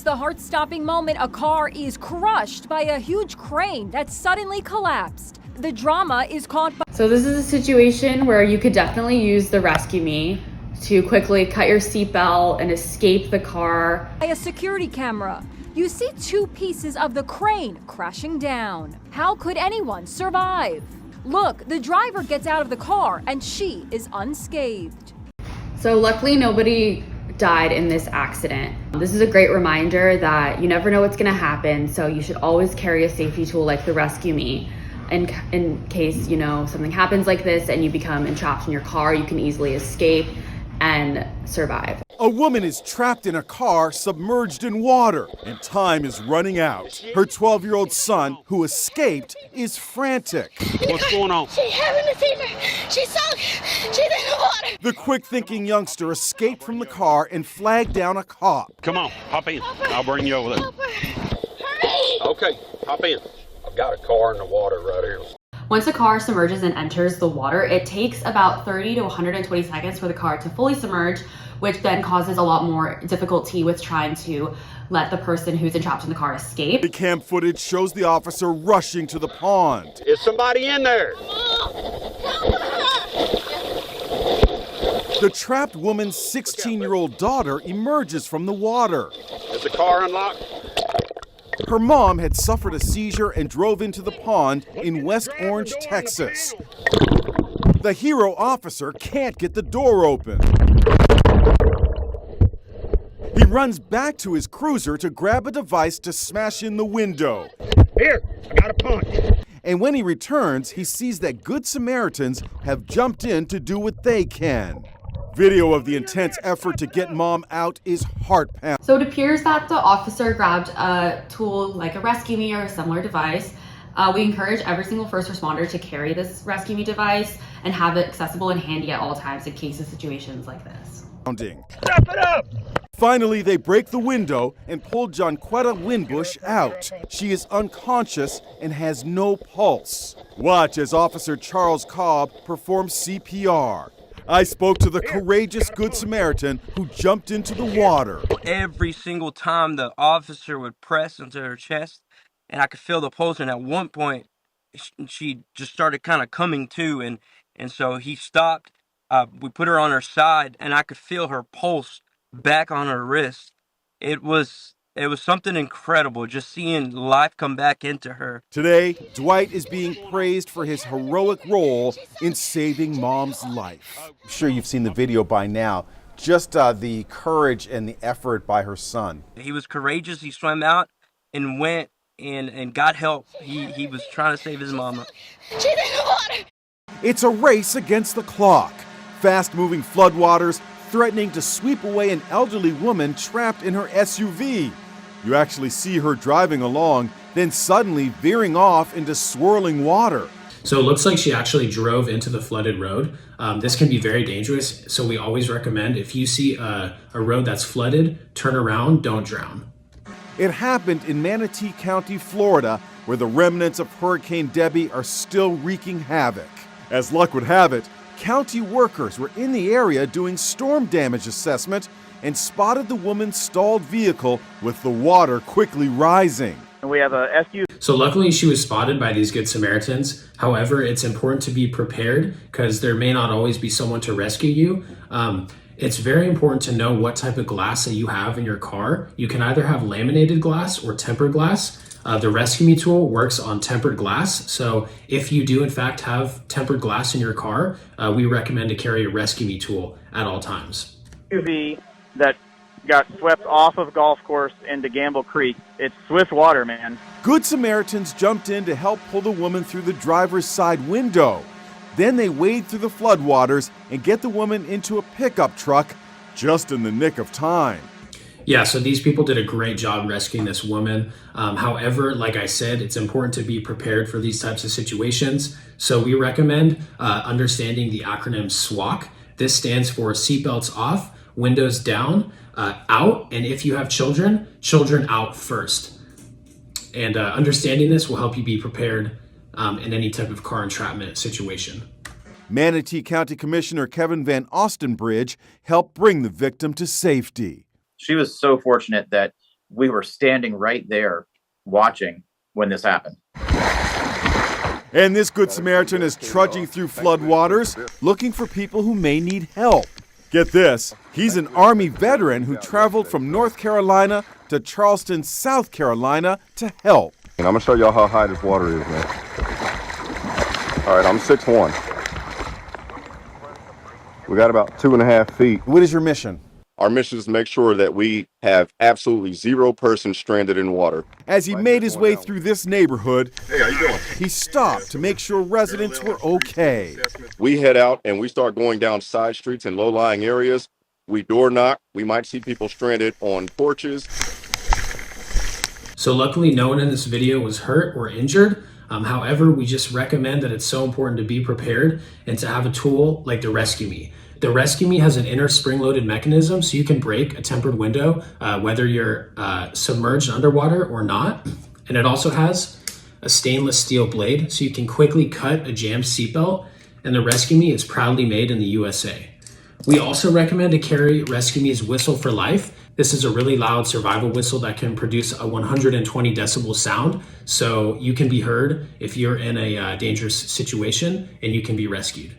the heart-stopping moment a car is crushed by a huge crane that suddenly collapsed. The drama is caught by... So this is a situation where you could definitely use the resqme to quickly cut your seatbelt and escape the car. By a security camera. You see two pieces of the crane crashing down. How could anyone survive? Look, the driver gets out of the car and she is unscathed. So luckily nobody died in this accident. This is a great reminder that you never know what's gonna happen, so you should always carry a safety tool like the resqme. In case, you know, something happens like this and you become entrapped in your car, you can easily escape and survive. A woman is trapped in a car submerged in water, and time is running out. Her 12-year-old son, who escaped, is frantic. What's going on? She's having a fever. She's sunk. She's in the water. The quick-thinking youngster escaped from the car and flagged down a cop. Come on, hop in. I'll bring you over there. Hurry. Okay, hop in. I've got a car in the water right here. Once a car submerges and enters the water, it takes about 30 to 120 seconds for the car to fully submerge, which then causes a lot more difficulty with trying to let the person who's entrapped in the car escape. The cam footage shows the officer rushing to the pond. Is somebody in there? The trapped woman's 16-year-old daughter emerges from the water. Is the car unlocked? Her mom had suffered a seizure and drove into the pond in West Orange, Texas. The hero officer can't get the door open. He runs back to his cruiser to grab a device to smash in the window. Here, I got a punch. And when he returns, he sees that Good Samaritans have jumped in to do what they can. Video of the intense effort to get mom out is heart-pounding. So it appears that the officer grabbed a tool like a resqme or a similar device. We encourage every single first responder to carry this resqme device and have it accessible and handy at all times in case of situations like this. Step it up! Finally, they break the window and pull Jonquetta Winbush out. She is unconscious and has no pulse. Watch as Officer Charles Cobb performs CPR. I spoke to the courageous Good Samaritan who jumped into the water. Every single time the officer would press into her chest, and I could feel the pulse, and at one point, she just started kind of coming to, and so he stopped. We put her on her side, and I could feel her pulse back on her wrist. It was something incredible, just seeing life come back into her. Today, Dwight is being praised for his heroic role in saving mom's life. I'm sure you've seen the video by now. Just the courage and the effort by her son. He was courageous. He swam out and went and got help. He was trying to save his mama. She's in the water. It's a race against the clock. Fast-moving floodwaters threatening to sweep away an elderly woman trapped in her SUV. You actually see her driving along, then suddenly veering off into swirling water. So it looks like she actually drove into the flooded road. This can be very dangerous, so we always recommend if you see a road that's flooded, turn around, don't drown. It happened in Manatee County, Florida, where the remnants of Hurricane Debbie are still wreaking havoc. As luck would have it, county workers were in the area doing storm damage assessment and spotted the woman's stalled vehicle with the water quickly rising. We have a SU. So luckily she was spotted by these Good Samaritans. However, it's important to be prepared because there may not always be someone to rescue you. It's very important to know what type of glass that you have in your car. You can either have laminated glass or tempered glass. The resqme tool works on tempered glass. So if you do in fact have tempered glass in your car, we recommend to carry a resqme tool at all times. SUV that got swept off of golf course into Gamble Creek. It's swift water, man. Good Samaritans jumped in to help pull the woman through the driver's side window. Then they wade through the floodwaters and get the woman into a pickup truck just in the nick of time. Yeah, so these people did a great job rescuing this woman. However, like I said, it's important to be prepared for these types of situations. So we recommend understanding the acronym SWOC. This stands for seatbelts off, windows down, out, and if you have children, children out first. And understanding this will help you be prepared in any type of car entrapment situation. Manatee County Commissioner Kevin Van Ostenbridge helped bring the victim to safety. She was so fortunate that We were standing right there watching when this happened. And this Good Samaritan is trudging through flood waters looking for people who may need help. Get this, he's an Army veteran who traveled from North Carolina to Charleston, South Carolina to help. And I'm gonna show y'all how high this water is, man. All right, I'm 6'1". We got about 2.5 feet. What is your mission? Our mission is to make sure that we have absolutely 0 persons stranded in water. As he made his way through this neighborhood, Hey, how you doing? he stopped to make sure residents were okay. We head out and we start going down side streets and low-lying areas. We door knock. We might see people stranded on porches. So luckily no one in this video was hurt or injured. However, we just recommend that it's so important to be prepared and to have a tool like the resqme. The resqme has an inner spring-loaded mechanism so you can break a tempered window whether you're submerged underwater or not. And it also has a stainless steel blade so you can quickly cut a jammed seatbelt, and the resqme is proudly made in the USA. We also recommend to carry resqme's whistle for life. This is a really loud survival whistle that can produce a 120 decibel sound, so you can be heard if you're in a dangerous situation and you can be rescued.